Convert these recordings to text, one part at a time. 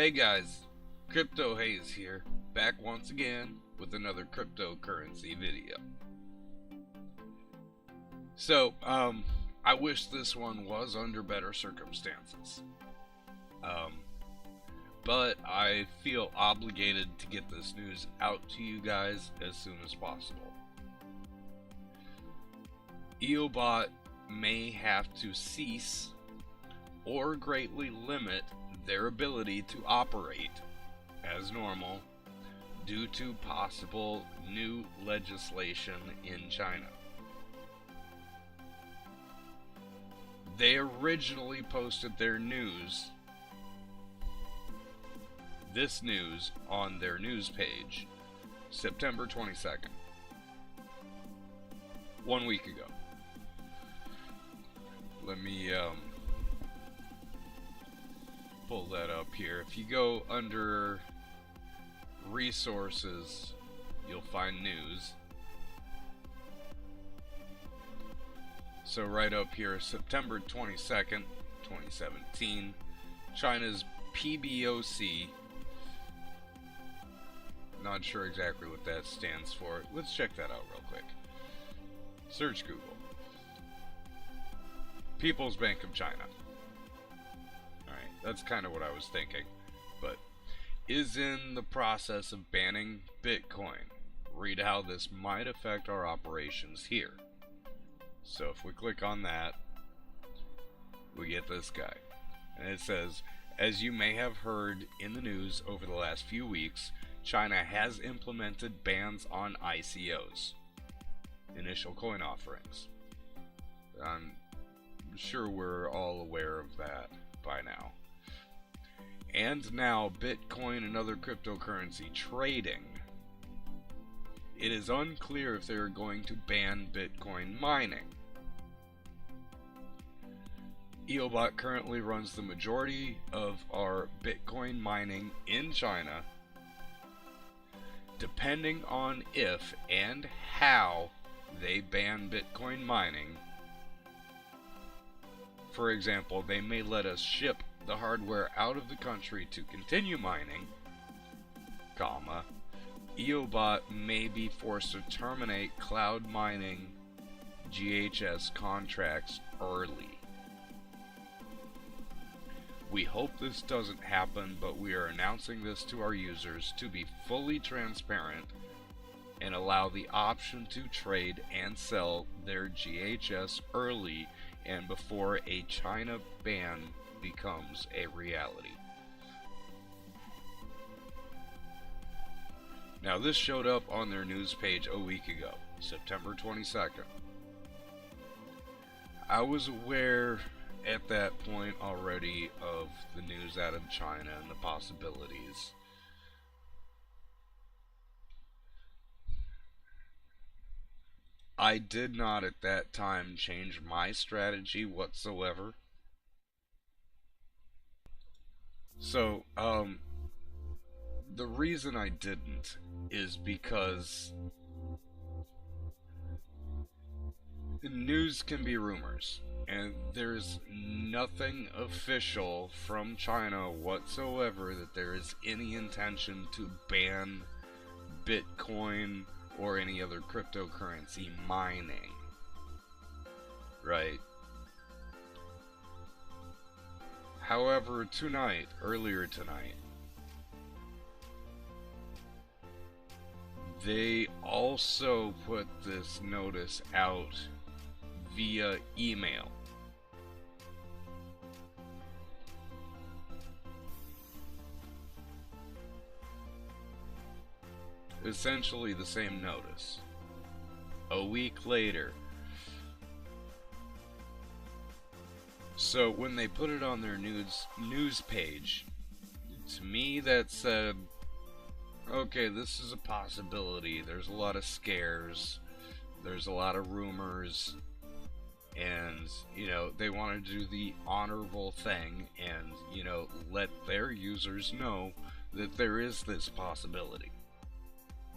Hey guys, Crypto Haze here, back once again with another cryptocurrency video. So, I wish this one was under better circumstances. But I feel obligated to get this news out to you guys as soon as possible. EoBot may have to cease or greatly limit their ability to operate as normal due to possible new legislation in China. They originally posted their this news on their news page September 22nd, 1 week ago. Let me pull that up here. If you go under resources, you'll find news. So right up here, September 22nd, 2017, China's PBOC, not sure exactly what that stands for. Let's check that out real quick. Search Google. People's Bank of China. Alright, that's kind of what I was thinking. But is in the process of banning Bitcoin. Read how this might affect our operations here. So if we click on that, we get this guy. And it says, as you may have heard in the news over the last few weeks, China has implemented bans on ICOs, initial coin offerings. I'm sure we're all aware of that by now. And now Bitcoin and other cryptocurrency trading. It is unclear if they are going to ban Bitcoin mining. EoBot currently runs the majority of our Bitcoin mining in China. Depending on if and how they ban Bitcoin mining, for example, they may let us ship the hardware out of the country to continue mining, comma, EoBot may be forced to terminate cloud mining GHS contracts early. We hope this doesn't happen, but we are announcing this to our users to be fully transparent and allow the option to trade and sell their GHS early and before a China ban becomes a reality. Now this showed up on their news page a week ago, September 22nd. I was aware at that point already of the news out of China and the possibilities. I did not at that time change my strategy whatsoever. So, the reason I didn't is because news can be rumors, and there's nothing official from China whatsoever that there is any intention to ban Bitcoin or any other cryptocurrency mining, right? However, earlier tonight, they also put this notice out via email. Essentially the same notice. A week later. So when they put it on their news page, to me that said, okay, this is a possibility. There's a lot of scares. There's a lot of rumors. And, you know, they want to do the honorable thing and, you know, let their users know that there is this possibility.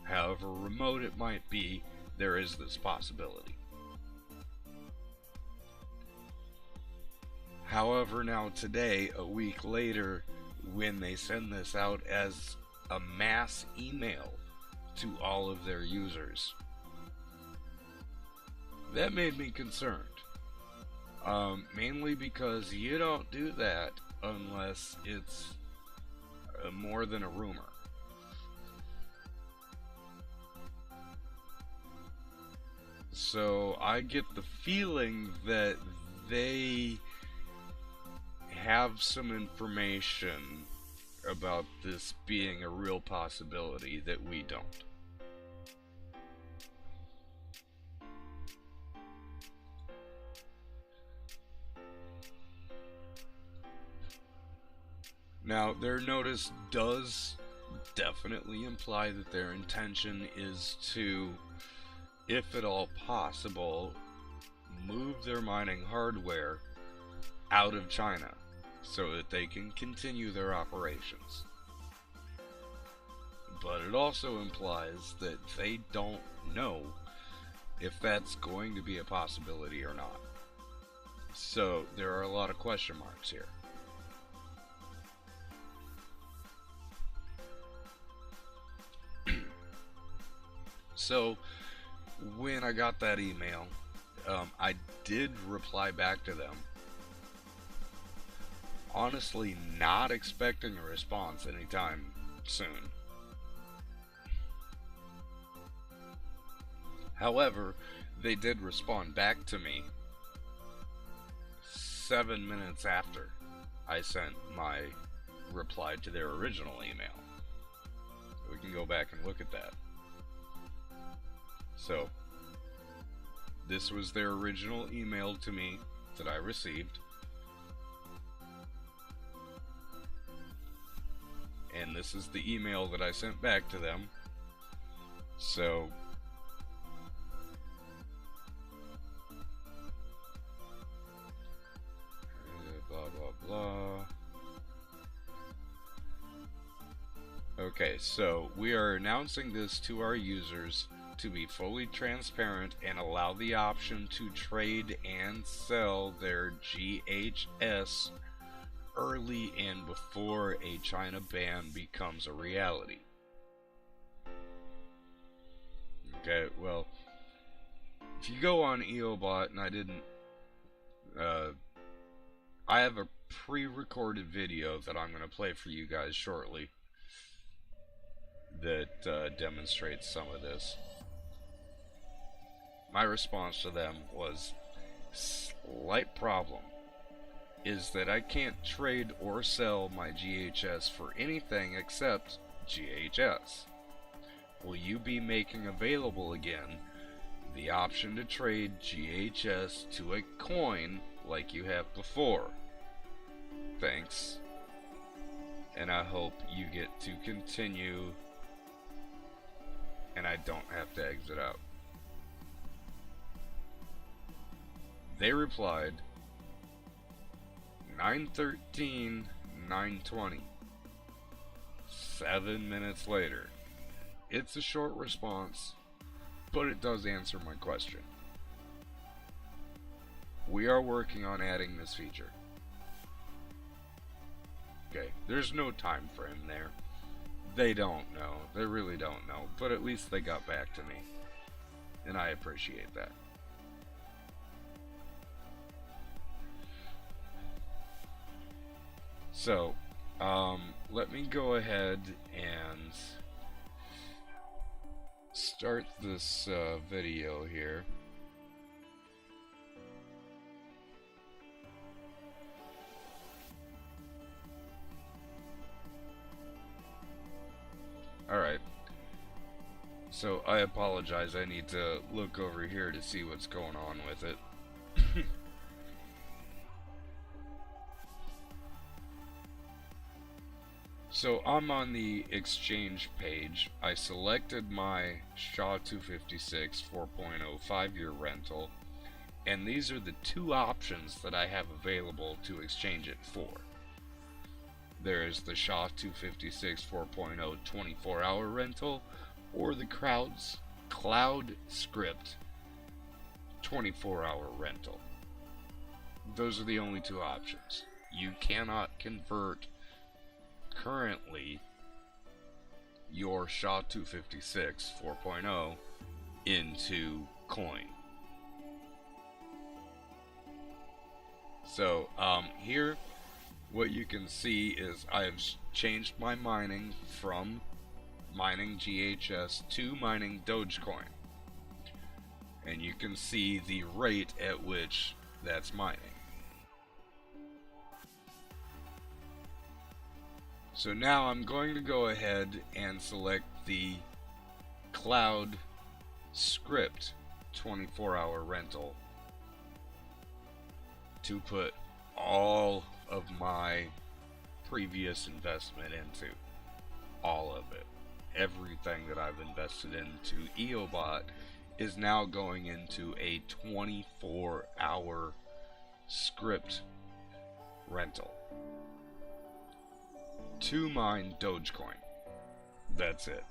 However remote it might be, there is this possibility. However, now today, a week later, when they send this out as a mass email to all of their users. That made me concerned. Mainly because you don't do that unless it's more than a rumor. So I get the feeling that they have some information about this being a real possibility that we don't. Now, their notice does definitely imply that their intention is to, if at all possible, move their mining hardware out of China so that they can continue their operations. But it also implies that they don't know if that's going to be a possibility or not. So there are a lot of question marks here. So when I got that email, I did reply back to them, honestly not expecting a response anytime soon. However, they did respond back to me 7 minutes after I sent my reply to their original email. We can go back and look at that. So, this was their original email to me that I received. And this is the email that I sent back to them. So, blah blah blah. Okay, so we are announcing this to our users to be fully transparent and allow the option to trade and sell their GHS early and before a China ban becomes a reality. Okay, well, if you go on EoBot, and I didn't, I have a pre-recorded video that I'm going to play for you guys shortly that demonstrates some of this. My response to them was, slight problem is that I can't trade or sell my GHS for anything except GHS. Will you be making available again the option to trade GHS to a coin like you have before? Thanks. And I hope you get to continue and I don't have to exit out. They replied 9:13, 9:20. 7 minutes later. It's a short response, but it does answer my question. We are working on adding this feature. Okay, there's no time frame there. They don't know. They really don't know, but at least they got back to me, and I appreciate that. So, let me go ahead and start this video here. Alright. So, I apologize. I need to look over here to see what's going on with it. So I'm on the exchange page. I selected my SHA-256 4.0 5-year rental, and these are the two options that I have available to exchange it for. There is the SHA-256 4.0 24-hour rental, or the Cloud Script 24-hour rental. Those are the only two options. You cannot convert currently your SHA-256 4.0 into coin. So here what you can see is I've changed my mining from mining GHS to mining Dogecoin, and you can see the rate at which that's mining. So now I'm going to go ahead and select the cloud script 24-hour rental to put all of my previous investment into. All of it. Everything that I've invested into EoBot is now going into a 24-hour script rental to mine Dogecoin. That's it.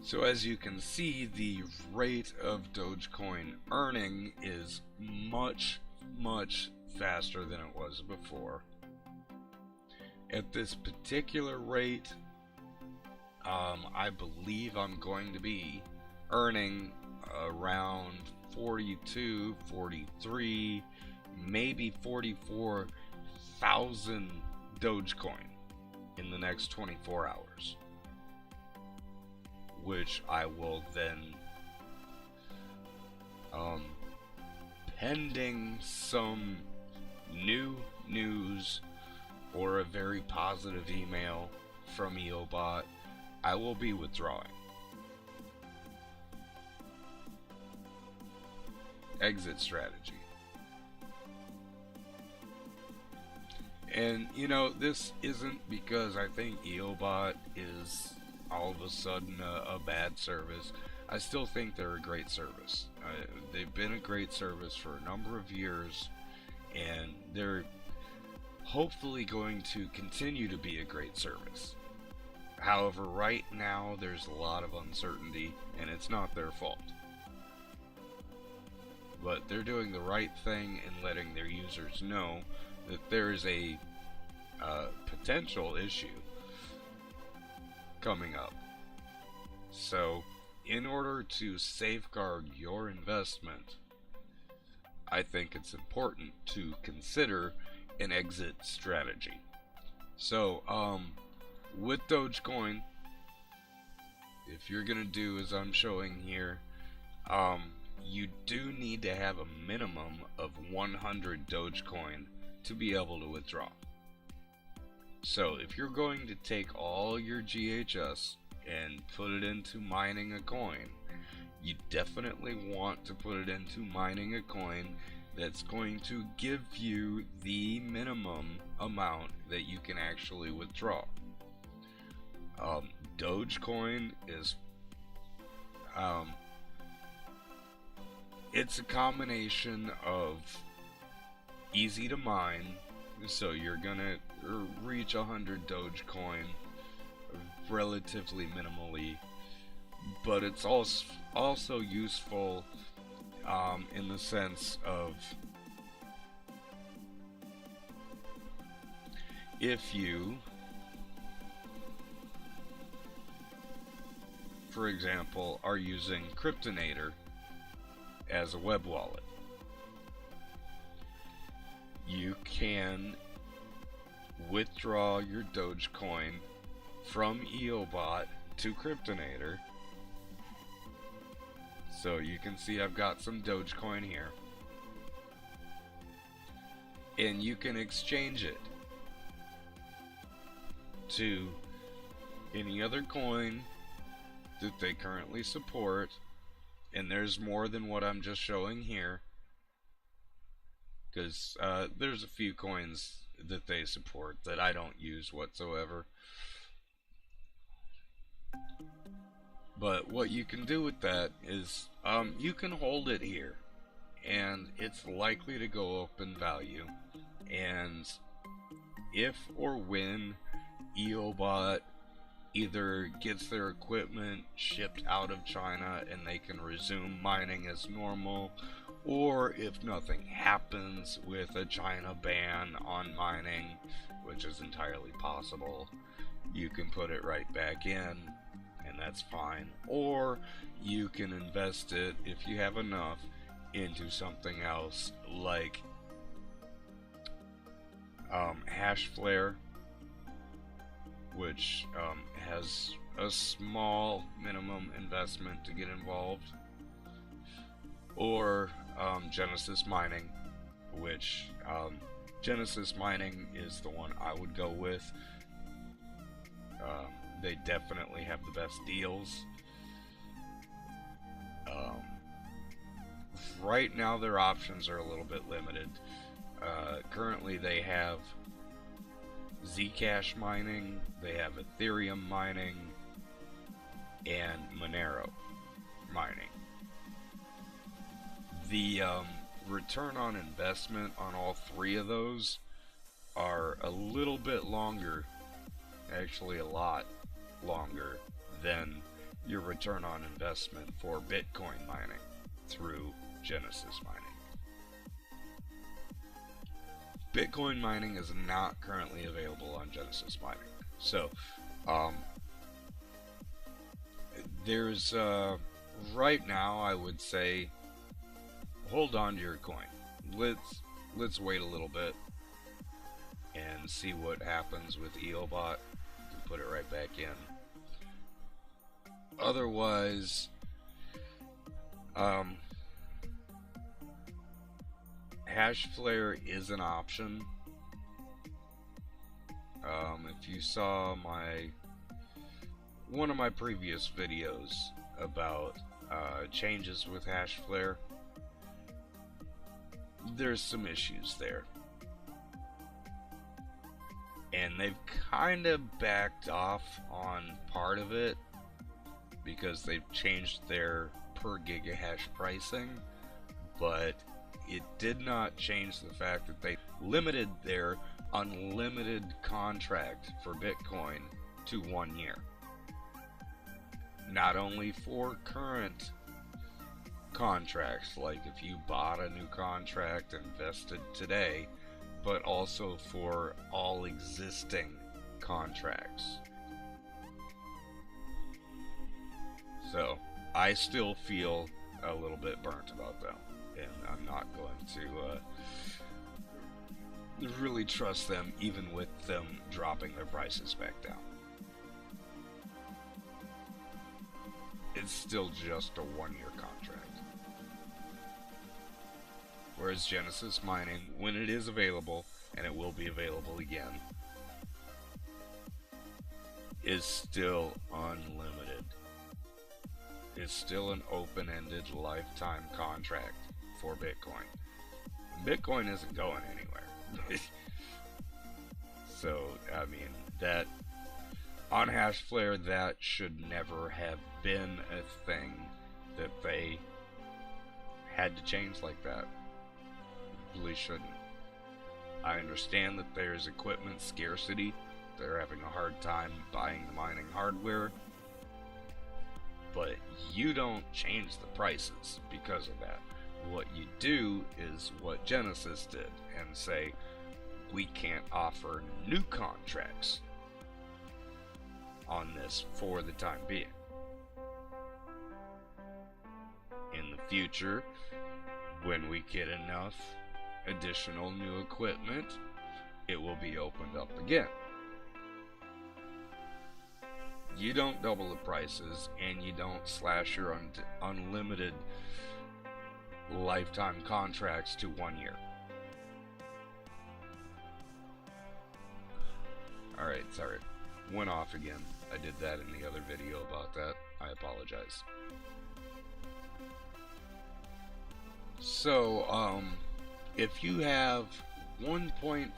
So as you can see, the rate of Dogecoin earning is much faster than it was before. At this particular rate, I believe I'm going to be earning around 42, 43, maybe 44,000 Dogecoin in the next 24 hours. Which I will then, pending some new news or a very positive email from EoBot, I will be withdrawing. Exit strategy. And you know, this isn't because I think EoBot is all of a sudden a bad service. I still think they're a great service. They've been a great service for a number of years, and they're hopefully going to continue to be a great service. However, right now there's a lot of uncertainty, and it's not their fault. But they're doing the right thing in letting their users know that there is a potential issue coming up. So in order to safeguard your investment, I think it's important to consider an exit strategy. So with Dogecoin, if you're gonna do as I'm showing here, you do need to have a minimum of 100 Dogecoin to be able to withdraw. So if you're going to take all your GHS and put it into mining a coin, you definitely want to put it into mining a coin that's going to give you the minimum amount that you can actually withdraw. Dogecoin is it's a combination of easy to mine, so you're gonna reach 100 Dogecoin relatively minimally, but it's also useful in the sense of if you, for example, are using Cryptonator as a web wallet, you can withdraw your Dogecoin from EoBot to Cryptonator. So you can see I've got some Dogecoin here, and you can exchange it to any other coin that they currently support, and there's more than what I'm just showing here, because there's a few coins that they support that I don't use whatsoever. But what you can do with that is you can hold it here, and it's likely to go up in value. And if or when EoBot either gets their equipment shipped out of China and they can resume mining as normal, or if nothing happens with a China ban on mining, which is entirely possible, you can put it right back in, and that's fine. Or you can invest it, if you have enough, into something else like HashFlare, which has a small minimum investment to get involved, or Genesis Mining, which Genesis Mining is the one I would go with. They definitely have the best deals. Right now their options are a little bit limited. Currently they have Zcash mining, they have Ethereum mining, and Monero mining. The return on investment on all three of those are a little bit longer, actually a lot longer, than your return on investment for Bitcoin mining through Genesis mining. Bitcoin mining is not currently available on Genesis mining, so there's right now I would say hold on to your coin. Let's wait a little bit and see what happens with EoBot. You can put it right back in. Otherwise, HashFlare is an option. If you saw one of my previous videos about changes with HashFlare, there's some issues there, and they've kind of backed off on part of it because they've changed their per gigahash pricing, but it did not change the fact that they limited their unlimited contract for Bitcoin to 1 year. Not only for current contracts, like if you bought a new contract and invested today, but also for all existing contracts. So I still feel a little bit burnt about them, and I'm not going to really trust them, even with them dropping their prices back down. It's still just a 1-year contract. Whereas Genesis Mining, when it is available, and it will be available again, is still unlimited. It's still an open-ended lifetime contract for Bitcoin. Bitcoin isn't going anywhere. So, I mean, that on HashFlare, that should never have been a thing that they had to change like that. Really shouldn't. I understand that there's equipment scarcity. They're having a hard time buying the mining hardware, but you don't change the prices because of that. What you do is what Genesis did and say, we can't offer new contracts on this for the time being. In the future, when we get enough additional new equipment, it will be opened up again. You don't double the prices, and you don't slash your unlimited lifetime contracts to 1 year. Alright, sorry. Went off again. I did that in the other video about that. I apologize. So, if you have 1.5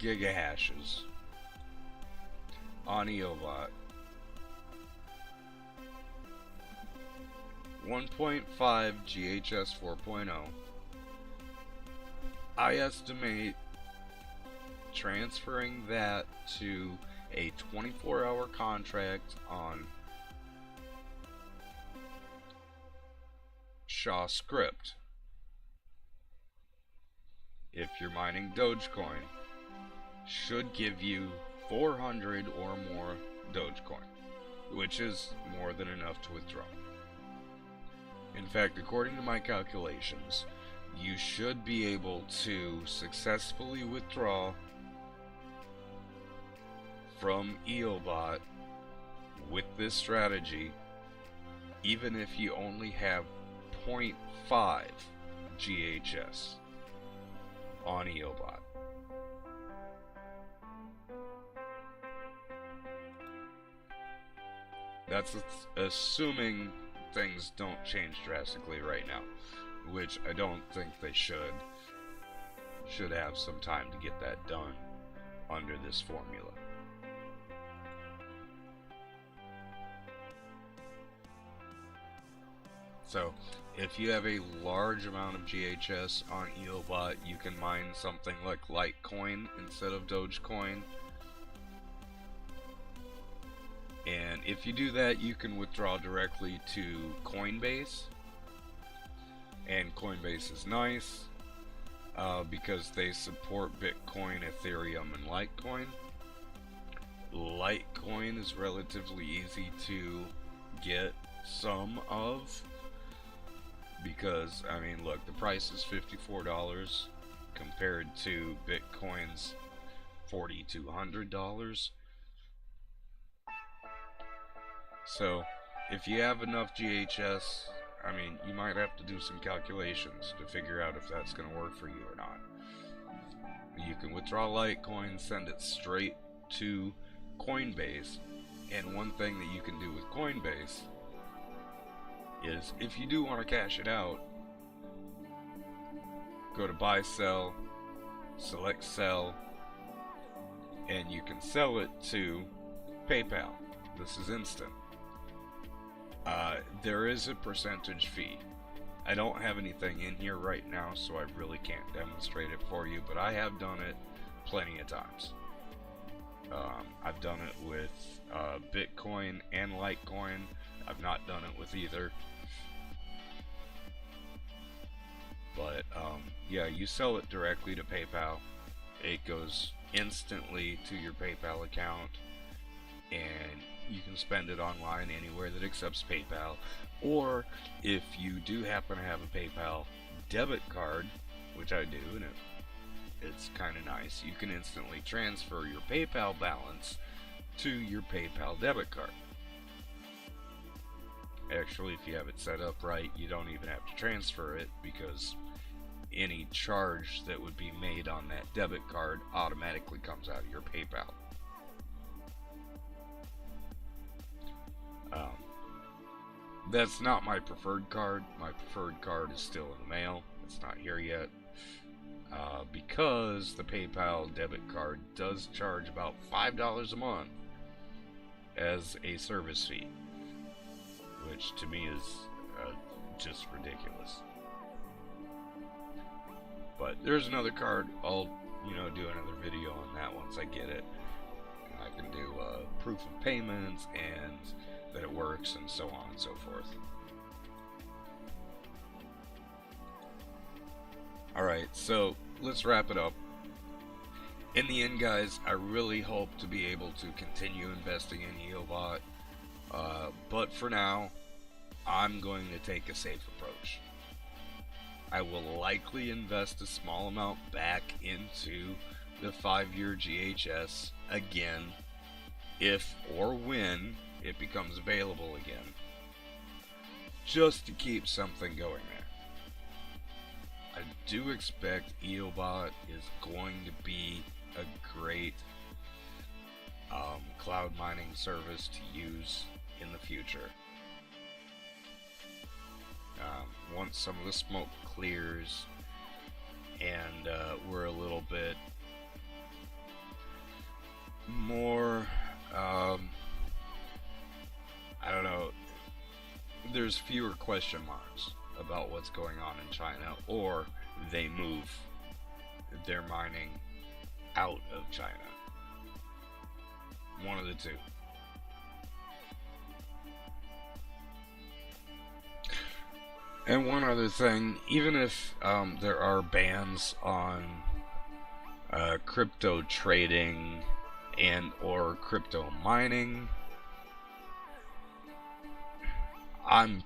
gigahashes on EoBot, 1.5 GHS 4.0, I estimate transferring that to a 24-hour contract on Shaw script if you're mining Dogecoin, should give you 400 or more Dogecoin, which is more than enough to withdraw. In fact, according to my calculations, you should be able to successfully withdraw from EoBot with this strategy, even if you only have 0.5 GHS on EoBot. That's assuming things don't change drastically right now, which I don't think they should. Should have some time to get that done under this formula. So, if you have a large amount of GHS on EoBot, you can mine something like Litecoin instead of Dogecoin. And if you do that, you can withdraw directly to Coinbase. And Coinbase is nice because they support Bitcoin, Ethereum, and Litecoin. Litecoin is relatively easy to get some of, because, I mean, look, the price is $54 compared to Bitcoin's $4,200. So, if you have enough GHS, I mean, you might have to do some calculations to figure out if that's going to work for you or not. You can withdraw Litecoin, send it straight to Coinbase, and one thing that you can do with Coinbase is, if you do want to cash it out, go to buy, sell, select sell, and you can sell it to PayPal. This is instant. There is a percentage fee. I don't have anything in here right now, so I really can't demonstrate it for you, but I have done it plenty of times. I've done it with Bitcoin and Litecoin. I've not done it with either. But yeah, you sell it directly to PayPal. It goes instantly to your PayPal account, and you can spend it online anywhere that accepts PayPal. Or if you do happen to have a PayPal debit card, which I do, and it's kind of nice, you can instantly transfer your PayPal balance to your PayPal debit card. Actually, if you have it set up right, you don't even have to transfer it, because any charge that would be made on that debit card automatically comes out of your PayPal. That's not my preferred card. My preferred card is still in the mail. It's not here yet. Because the PayPal debit card does charge about $5 a month as a service fee, which to me is just ridiculous. But there's another card. I'll do another video on that once I get it. And I can do proof of payments and that it works and so on and so forth. Alright, so let's wrap it up. In the end, guys, I really hope to be able to continue investing in EoBot, but for now, I'm going to take a safe approach. I will likely invest a small amount back into the 5-year GHS again, if or when it becomes available again, just to keep something going there. I do expect EoBot is going to be a great cloud mining service to use in the future. Once some of the smoke clears and we're a little bit more I don't know, there's fewer question marks about what's going on in China, or they move their mining out of China. One of the two. And one other thing, even if there are bans on crypto trading and or crypto mining, I'm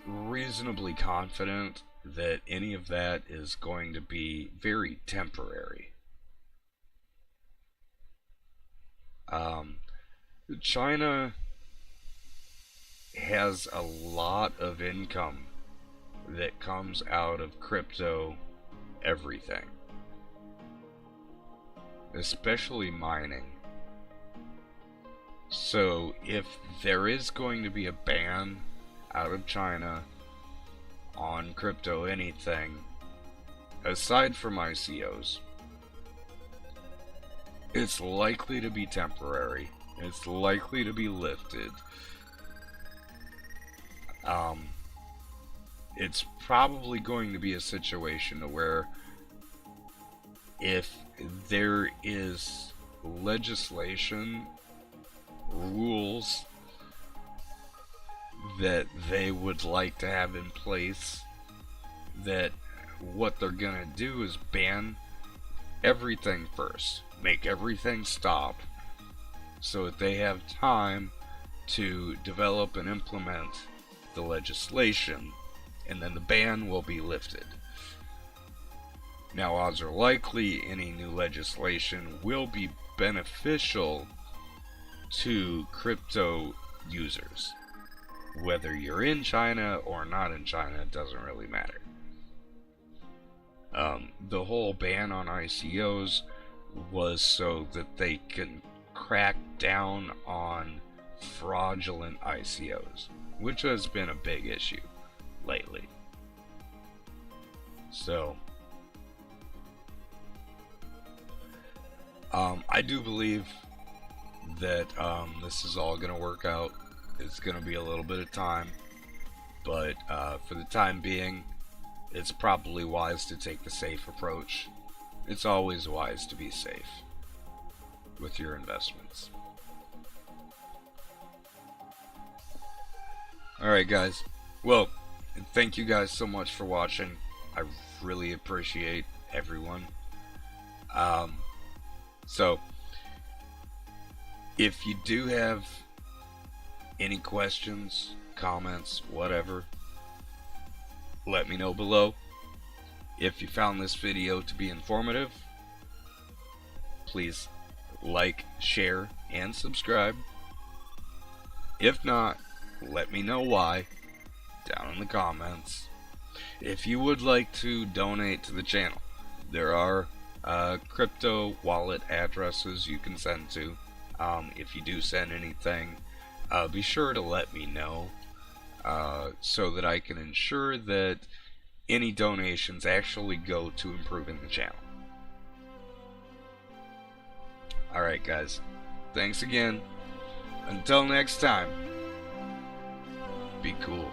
reasonably confident that any of that is going to be very temporary. China has a lot of income that comes out of crypto everything, especially mining. So if there is going to be a ban out of China on crypto anything, aside from ICOs, it's likely to be temporary. It's likely to be lifted. It's probably going to be a situation where if there is legislation, rules that they would like to have in place, that what they're gonna do is ban everything first, make everything stop, so that they have time to develop and implement the legislation, and then the ban will be lifted. Now, odds are likely any new legislation will be beneficial to crypto users. Whether you're in China or not in China, it doesn't really matter. The whole ban on ICOs was so that they can crack down on fraudulent ICOs, which has been a big issue lately. So, I do believe that this is all going to work out. It's going to be a little bit of time, but for the time being, it's probably wise to take the safe approach. It's always wise to be safe with your investments. Alright guys, well, thank you guys so much for watching. I really appreciate everyone. So, if you do have any questions, comments, whatever, let me know below. If you found this video to be informative, please like, share, and subscribe. If not, let me know why down in the comments. If you would like to donate to the channel, there are crypto wallet addresses you can send to. If you do send anything, be sure to let me know so that I can ensure that any donations actually go to improving the channel. Alright guys, thanks again. Until next time, be cool.